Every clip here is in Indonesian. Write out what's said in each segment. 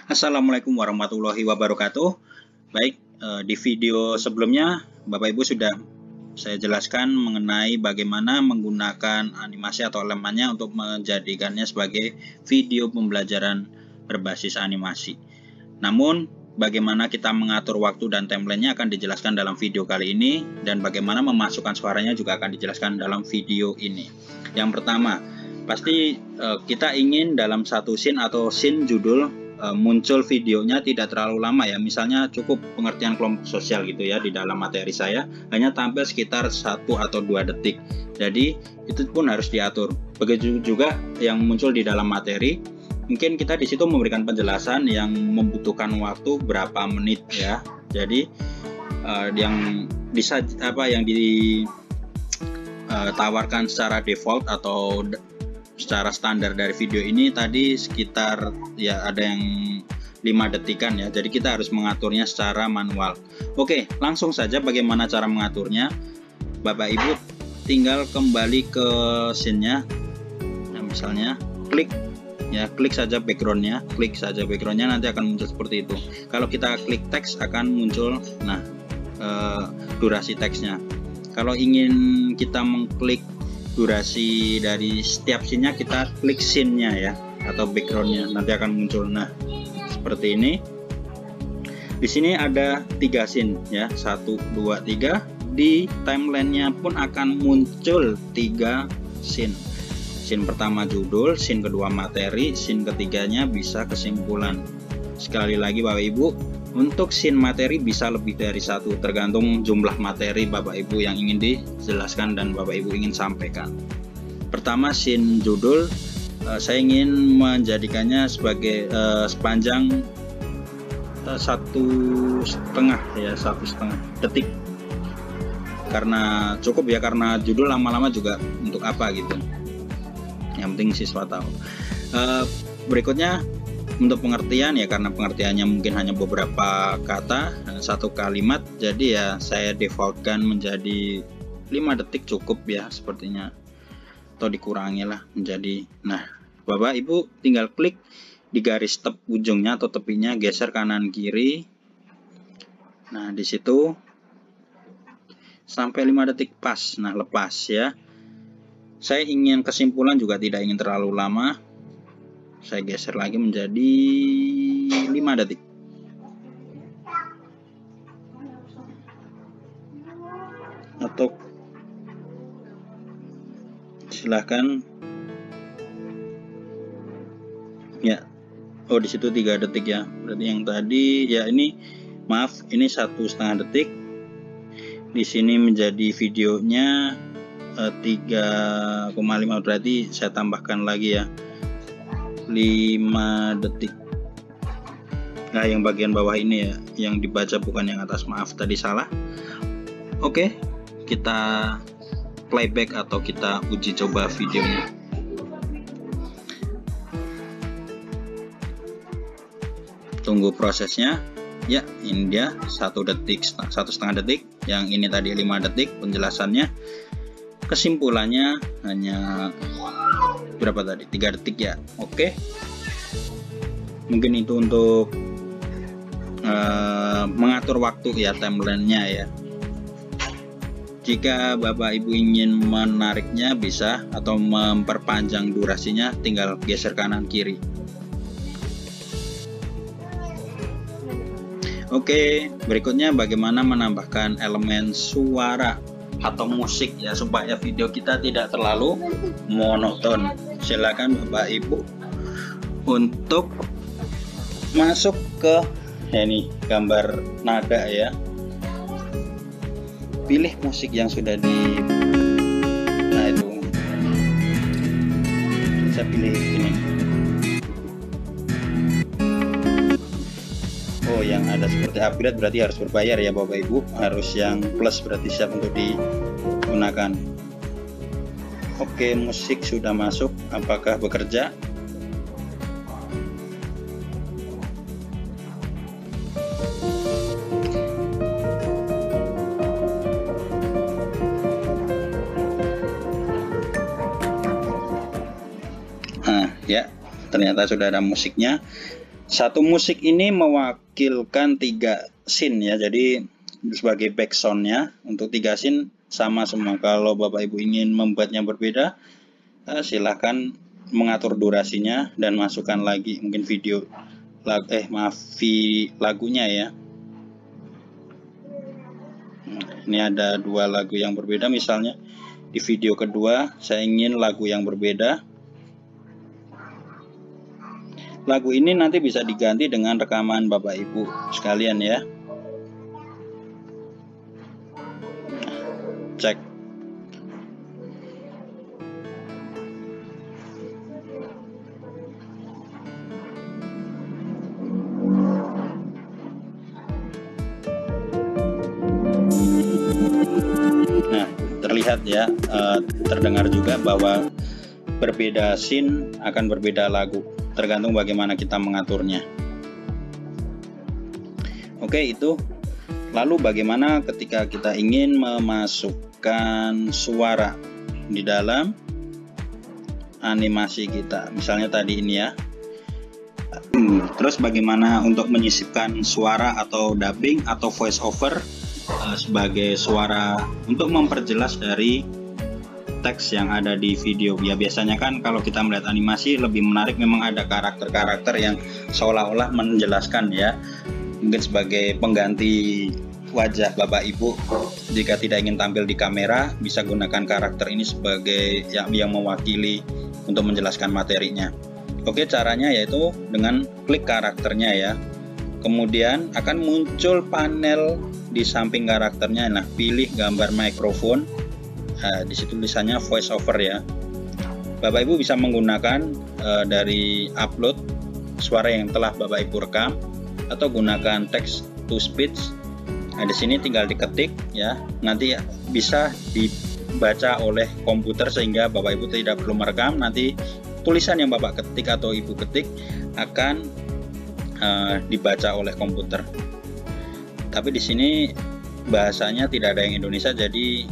Assalamualaikum warahmatullahi wabarakatuh. Baik, di video sebelumnya Bapak Ibu sudah saya jelaskan mengenai bagaimana menggunakan animasi atau elemennya untuk menjadikannya sebagai video pembelajaran berbasis animasi. Namun, bagaimana kita mengatur waktu dan timelinenya akan dijelaskan dalam video kali ini, dan bagaimana memasukkan suaranya juga akan dijelaskan dalam video ini. Yang pertama, pasti kita ingin dalam satu scene atau scene judul muncul videonya tidak terlalu lama ya, misalnya cukup pengertian kelompok sosial gitu ya. Di dalam materi saya hanya tampil sekitar 1 atau 2 detik, jadi itu pun harus diatur. Begitu juga yang muncul di dalam materi, mungkin kita di situ memberikan penjelasan yang membutuhkan waktu berapa menit ya. Jadi yang ditawarkan secara default atau secara standar dari video ini tadi sekitar ya ada yang 5 detikan ya, jadi kita harus mengaturnya secara manual. Oke, langsung saja bagaimana cara mengaturnya. Bapak Ibu tinggal kembali ke scene-nya. Nah, misalnya klik saja background-nya, nanti akan muncul seperti itu. Kalau kita klik teks akan muncul durasi teksnya. Kalau ingin kita mengklik durasi dari setiap scene-nya, kita klik scene-nya ya, atau background-nya, nanti akan muncul. Nah, seperti ini. Di sini ada 3 scene ya, 1, 2, 3. Di timeline-nya pun akan muncul 3 scene. Scene pertama judul, scene kedua materi, scene ketiganya bisa kesimpulan. Sekali lagi Bapak Ibu, untuk scene materi bisa lebih dari 1, tergantung jumlah materi Bapak Ibu yang ingin dijelaskan dan Bapak Ibu ingin sampaikan. Pertama, scene judul, saya ingin menjadikannya sebagai sepanjang 1,5 detik, karena cukup ya, karena judul lama-lama juga untuk apa gitu, yang penting siswa tahu. Berikutnya untuk pengertian ya, karena pengertiannya mungkin hanya beberapa kata, 1 kalimat, jadi ya saya defaultkan menjadi 5 detik cukup ya sepertinya, atau dikurangi lah menjadi. Nah, Bapak Ibu tinggal klik di garis ujungnya atau tepinya, geser kanan kiri. Nah, di situ sampai 5 detik pas. Nah, lepas ya. Saya ingin kesimpulan juga tidak ingin terlalu lama, saya geser lagi menjadi 5 detik. Atau silahkan ya. Oh, di situ 3 detik ya. Berarti yang tadi ya, ini maaf, ini 1,5 detik. Di sini menjadi videonya 3,5, berarti saya tambahkan lagi ya 5 detik. Nah, yang bagian bawah ini ya, yang dibaca bukan yang atas, maaf tadi salah. Oke, kita playback atau kita uji coba videonya. Tunggu prosesnya ya. Ini dia 1,5 detik, yang ini tadi 5 detik penjelasannya. Kesimpulannya hanya berapa tadi, 3 detik ya. Oke, mungkin itu untuk mengatur waktu ya, timelinenya ya. Jika Bapak Ibu ingin menariknya bisa, atau memperpanjang durasinya, tinggal geser kanan kiri. Oke, berikutnya bagaimana menambahkan elemen suara atau musik ya, supaya video kita tidak terlalu monoton. Silakan Bapak Ibu untuk masuk ke ini gambar nada ya. Pilih musik yang sudah nah itu saya pilih ini. Oh, yang ada seperti upgrade berarti harus berbayar ya Bapak Ibu, harus yang plus berarti siap untuk digunakan. Oke, musik sudah masuk, apakah bekerja? Nah ya, ternyata sudah ada musiknya. Satu musik ini mewakilkan 3 scene ya, jadi sebagai backsoundnya untuk 3 scene sama semua. Kalau Bapak Ibu ingin membuatnya berbeda, silahkan mengatur durasinya dan masukkan lagi mungkin video lagunya ya. Ini ada 2 lagu yang berbeda, misalnya di video kedua saya ingin lagu yang berbeda. Lagu ini nanti bisa diganti dengan rekaman Bapak Ibu sekalian ya. Cek. Nah, terlihat ya, terdengar juga bahwa berbeda scene akan berbeda lagu, tergantung bagaimana kita mengaturnya. Oke, itu. Lalu bagaimana ketika kita ingin memasukkan suara di dalam animasi kita, misalnya tadi ini ya. Terus bagaimana untuk menyisipkan suara atau dubbing atau voice over sebagai suara untuk memperjelas dari teks yang ada di video. Ya biasanya kan kalau kita melihat animasi lebih menarik memang ada karakter-karakter yang seolah-olah menjelaskan ya. Mungkin sebagai pengganti wajah Bapak Ibu, jika tidak ingin tampil di kamera, bisa gunakan karakter ini sebagai yang mewakili untuk menjelaskan materinya. Oke, caranya yaitu dengan klik karakternya ya. Kemudian akan muncul panel di samping karakternya. Nah, pilih gambar mikrofon. Nah, di situ tulisannya voice over ya. Bapak Ibu bisa menggunakan dari upload suara yang telah Bapak Ibu rekam atau gunakan text to speech. Nah, di sini tinggal diketik ya. Nanti bisa dibaca oleh komputer sehingga Bapak Ibu tidak perlu merekam. Nanti tulisan yang Bapak ketik atau Ibu ketik akan dibaca oleh komputer. Tapi di sini bahasanya tidak ada yang Indonesia, jadi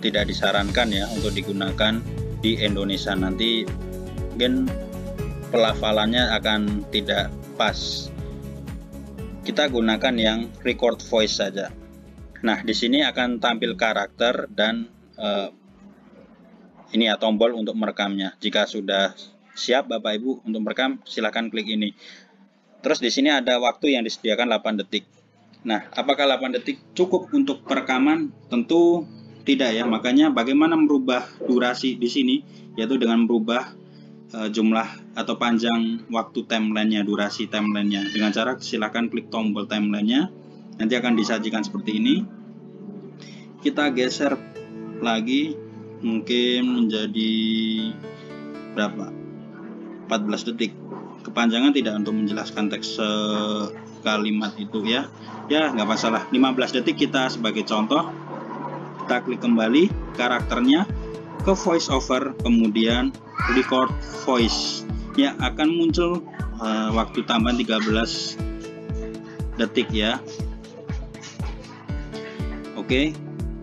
tidak disarankan ya untuk digunakan di Indonesia. Nanti mungkin pelafalannya akan tidak pas. Kita gunakan yang record voice saja. Nah, di sini akan tampil karakter dan ini ya tombol untuk merekamnya. Jika sudah siap Bapak Ibu untuk merekam, silakan klik ini. Terus di sini ada waktu yang disediakan 8 detik. Nah, apakah 8 detik cukup untuk perekaman? Tentu tidak ya. Makanya bagaimana merubah durasi di sini, yaitu dengan merubah jumlah atau panjang waktu timelinenya, durasi timelinenya. Dengan cara silakan klik tombol timelinenya, nanti akan disajikan seperti ini. Kita geser lagi, mungkin menjadi berapa? 14 detik. Kepanjangan tidak untuk menjelaskan teks kalimat itu ya. Ya nggak masalah. 15 detik kita sebagai contoh. Kita klik kembali karakternya ke voice over, kemudian record voice ya, akan muncul waktu tambahan 13 detik ya. Oke,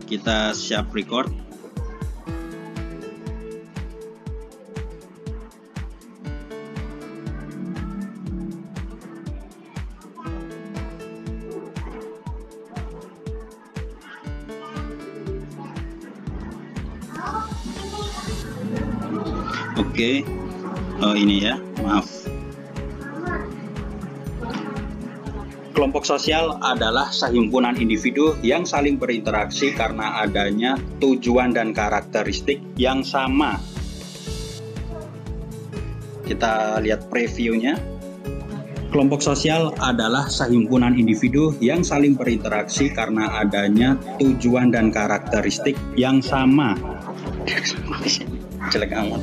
kita siap record. Oke, ini ya, maaf. Kelompok sosial adalah sehimpunan individu yang saling berinteraksi karena adanya tujuan dan karakteristik yang sama. Kita lihat previewnya. Kelompok sosial adalah sehimpunan individu yang saling berinteraksi karena adanya tujuan dan karakteristik yang sama. Jelek amat.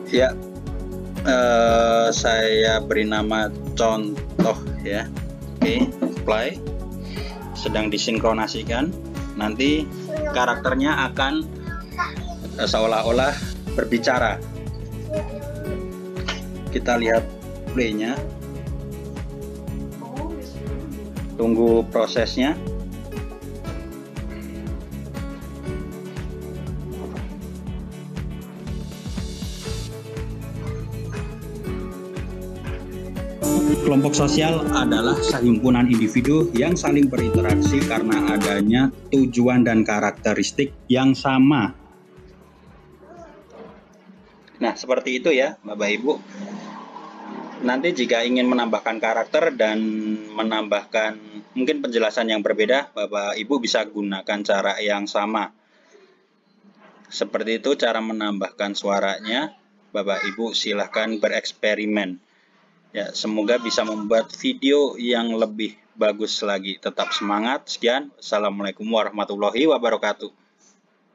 Ya, saya beri nama contoh ya. Oke, play. Sedang disinkronasikan. Nanti karakternya akan seolah-olah berbicara. Kita lihat playnya. Tunggu prosesnya. Kelompok sosial adalah sehimpunan individu yang saling berinteraksi karena adanya tujuan dan karakteristik yang sama. Nah, seperti itu ya, Bapak Ibu. Nanti jika ingin menambahkan karakter dan menambahkan mungkin penjelasan yang berbeda, Bapak Ibu bisa gunakan cara yang sama. Seperti itu cara menambahkan suaranya. Bapak Ibu silahkan bereksperimen. Ya, semoga bisa membuat video yang lebih bagus lagi. Tetap semangat. Sekian. Assalamualaikum warahmatullahi wabarakatuh.